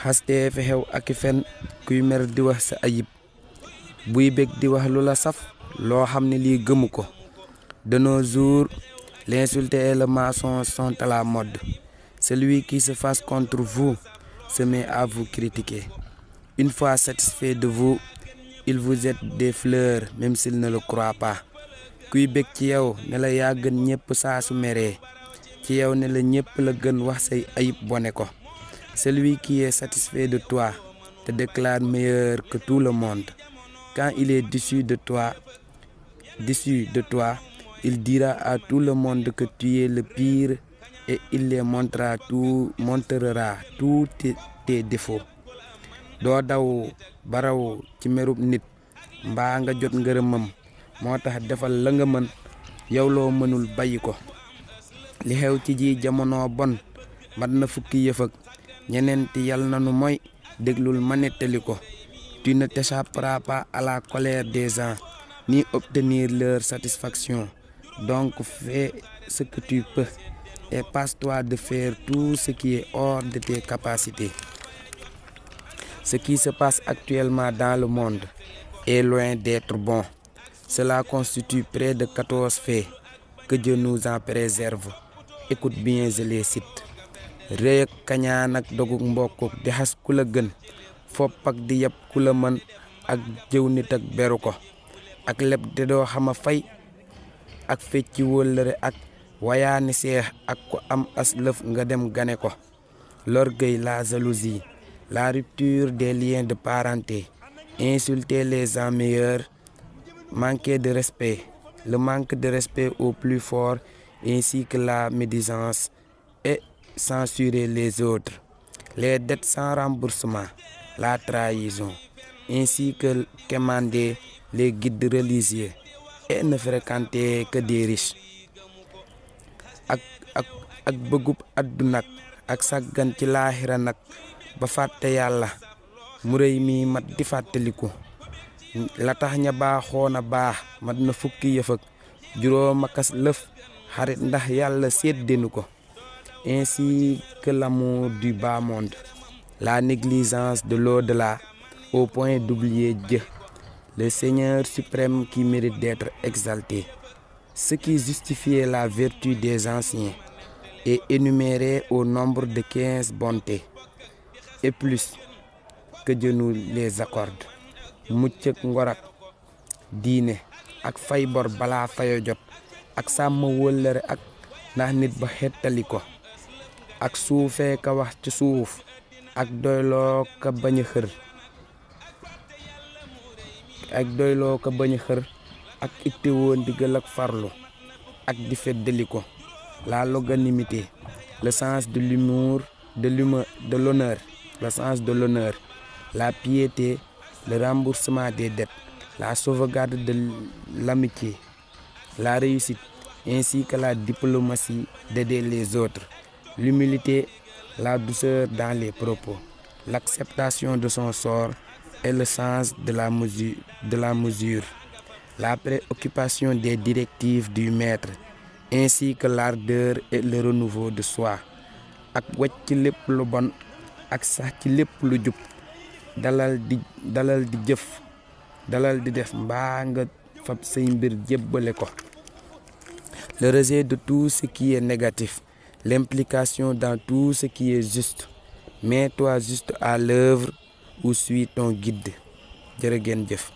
xastee fi xew ak fen kuy mer di wax sa ayib buy bég di wax lu la saf loo xam ne lii gëmu ko. De nos jours l'insulte et le mensonge sont à la mode. Celui qui se fâche contre vous se met à vous critiquer. Une fois satisfait de vous, il vous jette des fleurs même s'il ne le croit pas. kuy bég ci yow ne la yaa gën ñépp saa su meree ci yow ne la ñépp la gën wax say ayib bone ko. Celui qui est satisfait de toi te déclare meilleur que tout le monde. Quand il est déçu de toi, il dira à tout le monde que tu es le pire et il les montrera tous tes défauts. doo daw baraw ci merub nit mbaa nga jot ngërëmam moo tax defal la nga mën yow loo mënul bàyyi ko. li xew ci ji jamono bon mat na fukki yëf ak ñeneenti yal nanu mooy déglul ma nettali ko. Tu ne t'échapperas pas à la colère des gens ni obtenir leur satisfaction. Donc fais ce que tu peux et passe-toi de faire tout ce qui est hors de tes capacités. Ce qui se passe actuellement dans le monde est loin d'être bon. Cela constitue près de 14 faits. Que Dieu nous en préserve. Écoute bien, je les cite. Rëy ak kañaan ak dogug mbokk di xas ku la gën fopp ak di yab ku la mën ak jëw nit ak beru ko ak leb te doo xama fay ak fecci wóllëre ak wayaani seex ak ku am as lëf nga dem gane ko. L'orgueil, la jalousie, la rupture des liens de parenté, insulter les gens meilleurs, manquer de respect, le manque de respect au plus fort ainsi que la médisance et censurer les autres, les dettes sans remboursement, la trahison, ainsi que quémander les guides religieux et ne fréquenter que des riches. ak bëggub àdduna ak sàggan ci laaxira nag ba fàtte yàlla mu rëy mi mat di fàttaliku. la tax ña baaxoon a baax mat na fukki yëf ak juróom akas lëf xarit ndax yàlla séddenu ko. Ainsi que l'amour du bas monde, la négligence de l'au-delà au point d'oublier Dieu, le Seigneur suprême qui mérite d'être exalté. Ce qui justifiait la vertu des anciens est énuméré au nombre de 15 bontés et plus. Que Dieu nous les accorde. mucc ak ngor ak diine ak fay bor balaa fayo jot ak sàmm wóllëre ak ndax nit ba xettali ko ak suufee ka wax ci suuf ak doyloo ka bañ a xër ak ittewoo ndigal ak farlu ak di feddali ko. La longanimité, le sens de l'humour, de l'honneur, le sens de l'honneur, la piété, le remboursement des dettes, la sauvegarde de l'amitié, la réussite, ainsi que la diplomatie d'aider les autres, l'humilité, la douceur dans les propos, l'acceptation de son sort et le sens de la mesure, la préoccupation des directives du maître, ainsi que l'ardeur et le renouveau de soi, ak wàcc ci lépp lu bon ak sax ci lépp lu jub, dalal di def mbaa nga fab say mbir jébbale ko. Le rejet de tout ce qui est négatif, l'implication dans tout ce qui est juste. Mets-toi juste à l'œuvre ou suis ton guide. Jërë ngeen jëf.